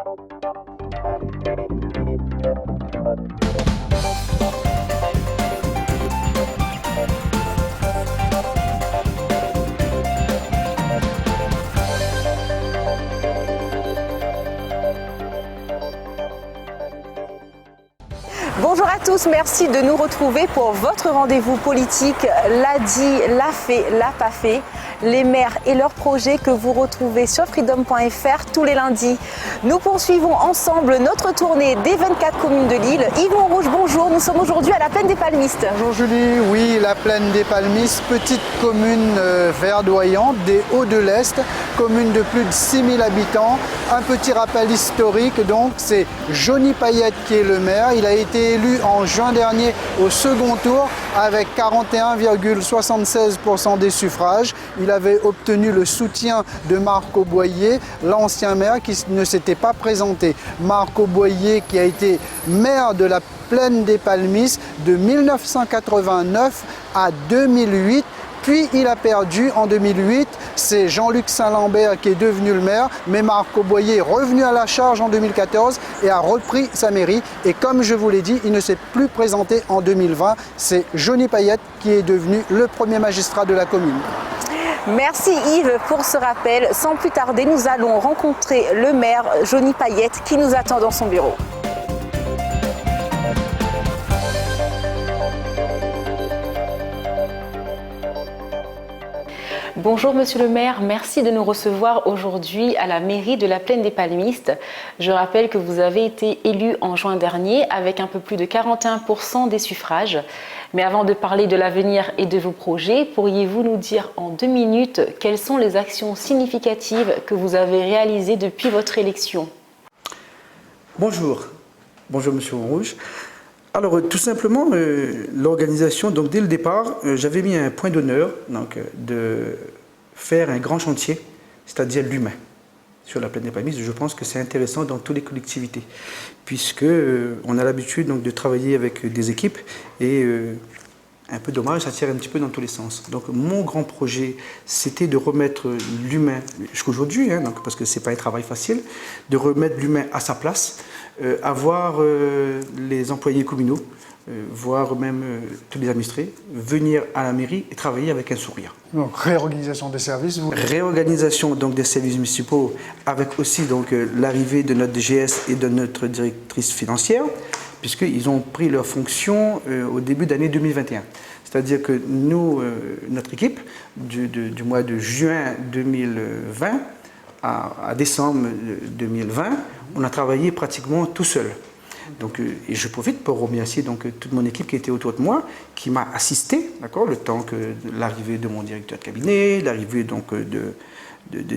Bonjour à tous, merci de nous retrouver pour votre rendez-vous politique, l'a dit, l'a fait, l'a pas fait. Les maires et leurs projets que vous retrouvez sur freedom.fr tous les lundis. Nous poursuivons ensemble notre tournée des 24 communes de l'île. Yves Montrouge, bonjour, nous sommes aujourd'hui à la Plaine des Palmistes. Bonjour Julie, oui, la Plaine des Palmistes, petite commune verdoyante des Hauts-de-l'Est, commune de plus de 6000 habitants. Un petit rappel historique, donc c'est Johnny Payette qui est le maire. Il a été élu en juin dernier au second tour avec 41,76% des suffrages. Il avait obtenu le soutien de Marc Auboyer, l'ancien maire qui ne s'était pas présenté. Marc Auboyer qui a été maire de la Plaine des Palmistes de 1989 à 2008. Puis il a perdu en 2008, c'est Jean-Luc Saint-Lambert qui est devenu le maire, mais Marc Auboyer est revenu à la charge en 2014 et a repris sa mairie. Et comme je vous l'ai dit, il ne s'est plus présenté en 2020, c'est Johnny Payette qui est devenu le premier magistrat de la commune. Merci Yves pour ce rappel. Sans plus tarder, nous allons rencontrer le maire Johnny Payette qui nous attend dans son bureau. Bonjour Monsieur le maire, merci de nous recevoir aujourd'hui à la mairie de la Plaine des Palmistes. Je rappelle que vous avez été élu en juin dernier avec un peu plus de 41% des suffrages. Mais avant de parler de l'avenir et de vos projets, pourriez-vous nous dire en 2 minutes quelles sont les actions significatives que vous avez réalisées depuis votre élection? Bonjour Monsieur Rouge. Alors tout simplement, l'organisation, donc dès le départ, j'avais mis un point d'honneur de faire un grand chantier, c'est-à-dire l'humain, sur la Plaine des Palmistes. Je pense que c'est intéressant dans toutes les collectivités, puisque on a l'habitude donc de travailler avec des équipes et un peu dommage, ça tire un petit peu dans tous les sens. Donc mon grand projet, c'était de remettre l'humain jusqu'aujourd'hui, parce que c'est pas un travail facile, de remettre l'humain à sa place, avoir les employés communaux, voire même tous les administrés, venir à la mairie et travailler avec un sourire. Donc réorganisation des services. Réorganisation donc des services municipaux, avec aussi donc l'arrivée de notre DGS et de notre directrice financière, puisqu'ils ont pris leurs fonctions au début d'année 2021. C'est-à-dire que nous, notre équipe, du mois de juin 2020 à décembre 2020, on a travaillé pratiquement tout seul. Donc, et je profite pour remercier donc, toute mon équipe qui était autour de moi, qui m'a assisté, le temps que l'arrivée de mon directeur de cabinet, l'arrivée donc de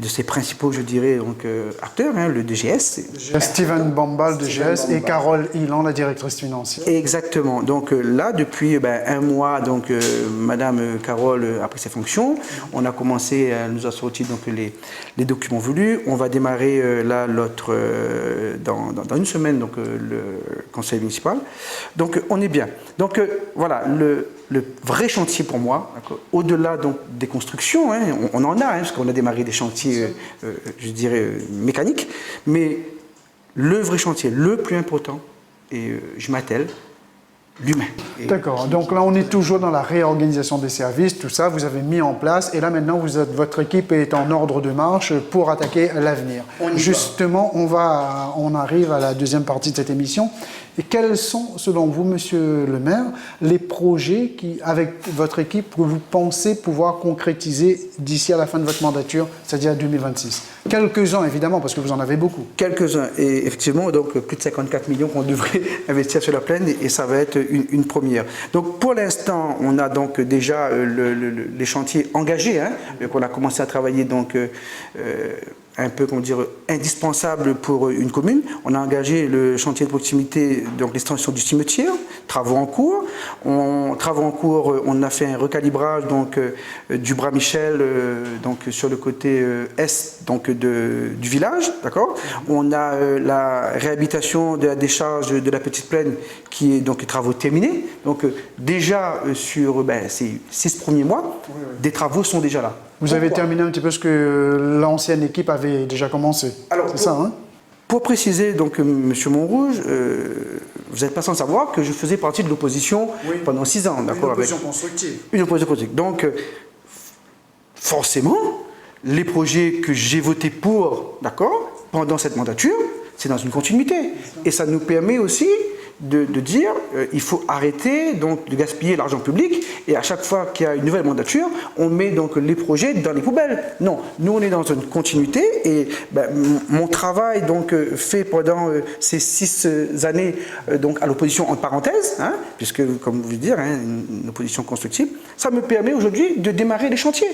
ses principaux, je dirais, donc, acteurs, le DGS. Steven Bambal, DGS, et Carole Ilan, la directrice financière. Exactement. Donc là, depuis un mois, donc, Madame Carole a pris ses fonctions. On a commencé, elle nous a sorti donc, les documents voulus. On va démarrer là, dans une semaine, donc, le conseil municipal. Donc on est bien. Donc voilà, le vrai chantier pour moi, au-delà des constructions, on en a, parce qu'on a démarré des chantiers, je dirais, mécaniques, mais le vrai chantier, le plus important, et je m'attelle, l'humain. D'accord, donc là on est toujours dans la réorganisation des services, tout ça, vous avez mis en place, et là maintenant votre équipe est en ordre de marche pour attaquer l'avenir. Justement, on arrive à la deuxième partie de cette émission. Et quels sont, selon vous, monsieur le maire, les projets avec votre équipe, que vous pensez pouvoir concrétiser d'ici à la fin de votre mandature, c'est-à-dire 2026? Quelques-uns, évidemment, parce que vous en avez beaucoup. Quelques-uns, et effectivement, donc plus de 54 millions qu'on devrait investir sur la plaine, et ça va être une première. Donc pour l'instant, on a donc déjà les chantiers engagés, qu'on a commencé à travailler donc un peu, comment dire, indispensable pour une commune. On a engagé le chantier de proximité, donc l'extension du cimetière, travaux en cours. On a fait un recalibrage donc, du bras Michel donc, sur le côté est donc, du village. On a la réhabilitation de la décharge de la Petite Plaine qui est donc travaux terminés. Donc déjà sur ces 6 premiers mois, des travaux sont déjà là. Vous avez terminé un petit peu ce que l'ancienne équipe avait déjà commencé. Alors, c'est ça, Pour préciser, donc, M. Montrouge, vous n'êtes pas sans savoir que je faisais partie de l'opposition pendant 6 ans. Une opposition constructive. Une opposition constructive. Donc, forcément, les projets que j'ai votés pour, d'accord, pendant cette mandature, c'est dans une continuité. Et ça nous permet aussi de dire il faut arrêter donc, de gaspiller l'argent public et à chaque fois qu'il y a une nouvelle mandature, on met donc les projets dans les poubelles. Non, nous on est dans une continuité et mon travail donc fait pendant ces 6 années donc à l'opposition en parenthèse, hein, puisque comme vous dire une opposition constructive, ça me permet aujourd'hui de démarrer les chantiers.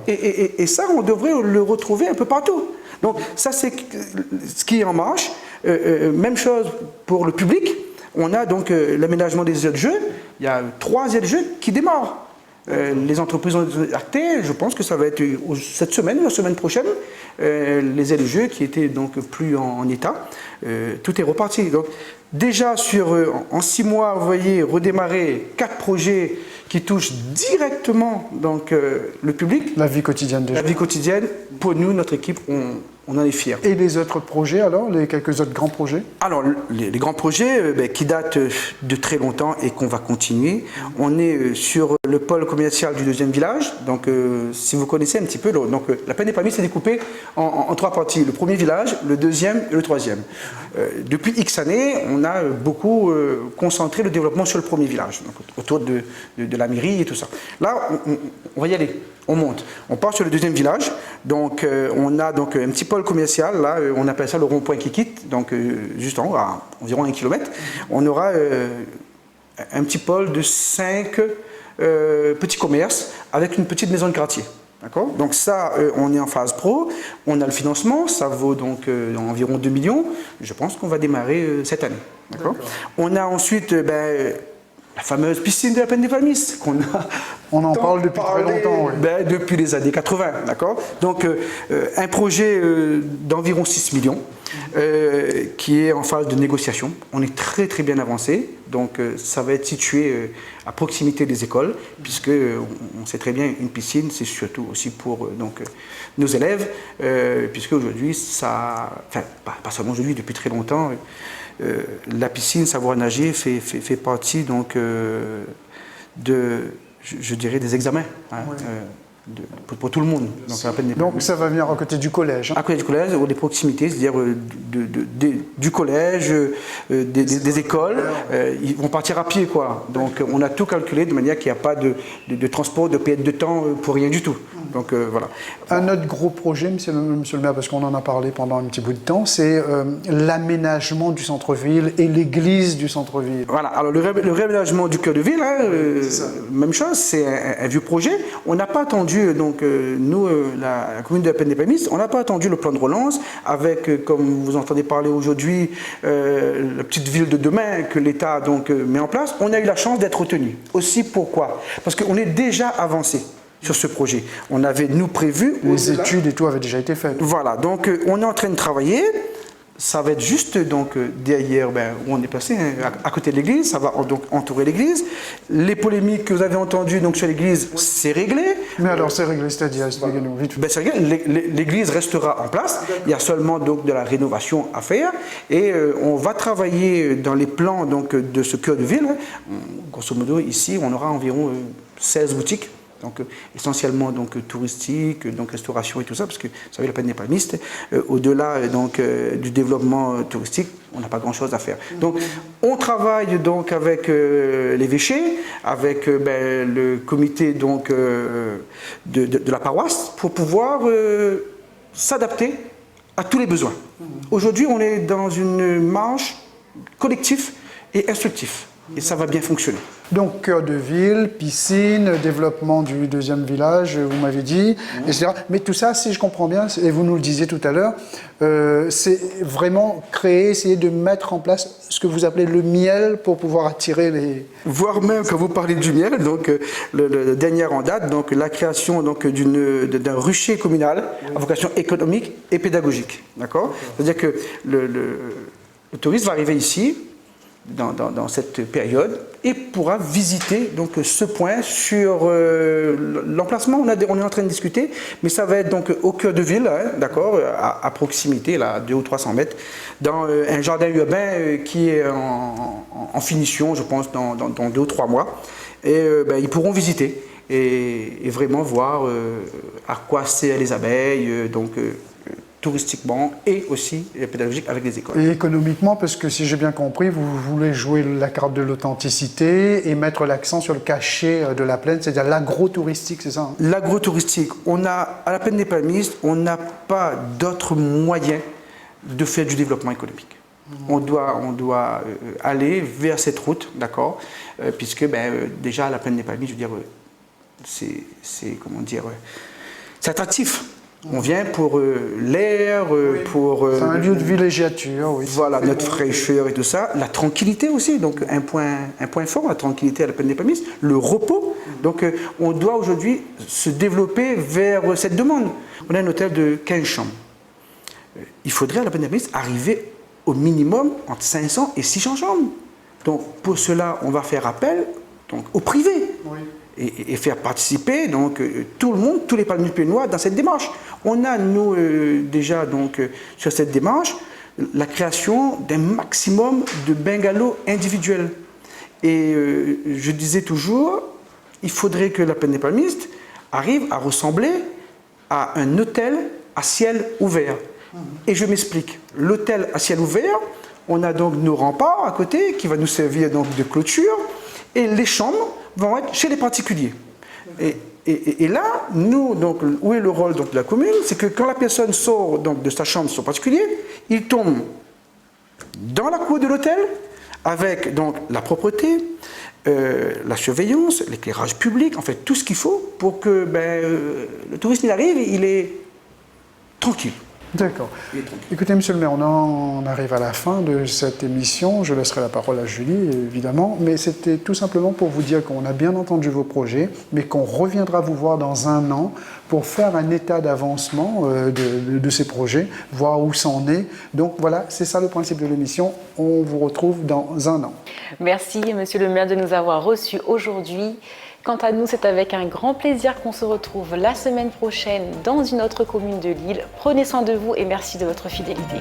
Et ça on devrait le retrouver un peu partout. Donc ça c'est ce qui est en marche. Même chose pour le public. On a donc l'aménagement des aires de jeu. Il y a 3 aires de jeu qui démarrent. Les entreprises ont acté, je pense que ça va être cette semaine ou la semaine prochaine, les aires de jeu qui étaient donc plus en état. Tout est reparti. Donc déjà en 6 mois, vous voyez, redémarrer 4 projets qui touchent directement donc, le public. La vie quotidienne déjà. La vie quotidienne, pour nous, notre équipe, on en est fiers. Et les autres projets alors, les quelques autres grands projets? Alors, les grands projets qui datent de très longtemps et qu'on va continuer, on est sur le pôle commercial du 2e village. Donc, si vous connaissez un petit peu, donc, la Plaine des Palmistes est découpée en 3 parties. Le 1er village, le 2e et le 3e. Depuis X années, on a beaucoup concentré le développement sur le 1er village, donc, autour de la mairie et tout ça. Là, on va y aller. On monte. On part sur le 2e village. Donc, on a donc un petit pôle commercial. Là, on appelle ça le rond-point qui quitte. Donc, juste en haut, à environ 1 km. On aura un petit pôle de 5 petits commerces avec une petite maison de quartier. D'accord ? Donc ça, on est en phase pro. On a le financement. Ça vaut donc environ 2 millions. Je pense qu'on va démarrer cette année. D'accord ? On a ensuite la fameuse piscine de la Plaine des Palmistes qu'on a. On en parle depuis très longtemps. Oui. Depuis les années 80, d'accord. Donc un projet d'environ 6 millions qui est en phase de négociation. On est très très bien avancé. Donc ça va être situé à proximité des écoles, puisque on sait très bien une piscine, c'est surtout aussi pour nos élèves, puisque aujourd'hui ça, enfin pas seulement aujourd'hui, depuis très longtemps. La piscine, savoir nager, fait partie donc, je dirais, des examens hein, pour tout le monde. Donc ça va venir à côté du collège. À côté du collège, ou des proximités, c'est-à-dire du collège, des écoles, ils vont partir à pied, quoi. Donc on a tout calculé de manière qu'il n'y a pas de transport, de perte de temps pour rien du tout. Donc voilà. Un autre gros projet, monsieur le maire, parce qu'on en a parlé pendant un petit bout de temps, c'est l'aménagement du centre-ville et l'église du centre-ville. Voilà, alors le réaménagement du cœur de ville, hein, même chose, c'est un vieux projet. On n'a pas attendu, donc nous, la commune de la Plaine des Palmistes, on n'a pas attendu le plan de relance avec, comme vous entendez parler aujourd'hui, la petite ville de demain que l'État donc met en place. On a eu la chance d'être retenu. Aussi pourquoi ? Parce qu'on est déjà avancé sur ce projet. On avait, nous, prévu... Les études et tout avaient déjà été faites. Voilà, donc on est en train de travailler. Ça va être juste donc derrière où on est passé, hein, à côté de l'église. Ça va donc entourer l'église. Les polémiques que vous avez entendues donc, sur l'église, c'est réglé. Mais alors c'est réglé, c'est-à-dire, expliquez-nous vite. C'est réglé. L'église restera en place. Il y a seulement donc de la rénovation à faire. Et on va travailler dans les plans donc, de ce cœur de ville. Grosso modo, ici, on aura environ 16 boutiques. Donc essentiellement donc touristique, donc restauration et tout ça, parce que vous savez la Plaine des Palmistes, au-delà donc du développement touristique, on n'a pas grand-chose à faire. Donc on travaille donc avec l'évêché, avec le comité donc de la paroisse pour pouvoir s'adapter à tous les besoins. Aujourd'hui, on est dans une marche collective et instructive. Et ça va bien fonctionner. Donc, cœur de ville, piscine, développement du 2e village, vous m'avez dit, etc. Mais tout ça, si je comprends bien, et vous nous le disiez tout à l'heure, c'est vraiment créer, essayer de mettre en place ce que vous appelez le miel pour pouvoir attirer les... Voire même, quand vous parlez du miel, donc le dernier en date, donc la création donc, d'un rucher communal à vocation économique et pédagogique. D'accord ? C'est-à-dire que le touriste va arriver ici, dans cette période et pourra visiter donc ce point sur l'emplacement. On est en train de discuter, mais ça va être donc au cœur de ville, hein, d'accord, à proximité, là, 200 ou 300 mètres, dans un jardin urbain qui est en finition, je pense, dans 2 ou 3 mois. Et ils pourront visiter et vraiment voir à quoi servent les abeilles, touristiquement et aussi pédagogique avec les écoles. Et économiquement, parce que si j'ai bien compris, vous voulez jouer la carte de l'authenticité et mettre l'accent sur le cachet de la plaine, c'est-à-dire l'agro-touristique, c'est ça, hein? L'agro-touristique, à la Plaine des Palmistes, on n'a pas d'autre moyen de faire du développement économique. On doit aller vers cette route, d'accord, puisque déjà à la Plaine des Palmistes, je veux dire, c'est attractif. On vient pour l'air, pour... c'est un lieu de villégiature, oui. Voilà, notre fraîcheur et tout ça. La tranquillité aussi, donc un point fort, la tranquillité à la Plaine des Palmistes. Le repos. Donc on doit aujourd'hui se développer vers cette demande. On a un hôtel de 15 chambres. Il faudrait à la Plaine des Palmistes arriver au minimum entre 500 et 600 chambres. Donc pour cela, on va faire appel au privé. Oui. Et faire participer donc tout le monde, tous les Palmistes-Pénois dans cette démarche. On a, nous, déjà sur cette démarche, la création d'un maximum de bungalows individuels. Et je disais toujours, il faudrait que la Plaine des Palmistes arrive à ressembler à un hôtel à ciel ouvert. Et je m'explique. L'hôtel à ciel ouvert, on a donc nos remparts à côté qui va nous servir donc de clôture, et les chambres vont être chez les particuliers. Et là, nous, donc, où est le rôle de la commune? C'est que quand la personne sort de sa chambre, son particulier, il tombe dans la cour de l'hôtel avec donc la propreté, la surveillance, l'éclairage public, en fait tout ce qu'il faut pour que le tourisme il arrive, il est tranquille. D'accord. Écoutez, monsieur le maire, on arrive à la fin de cette émission. Je laisserai la parole à Julie, évidemment. Mais c'était tout simplement pour vous dire qu'on a bien entendu vos projets, mais qu'on reviendra vous voir dans 1 an pour faire un état d'avancement de ces projets, voir où ça en est. Donc voilà, c'est ça le principe de l'émission. On vous retrouve dans 1 an. Merci, monsieur le maire, de nous avoir reçus aujourd'hui. Quant à nous, c'est avec un grand plaisir qu'on se retrouve la semaine prochaine dans une autre commune de l'île. Prenez soin de vous et merci de votre fidélité.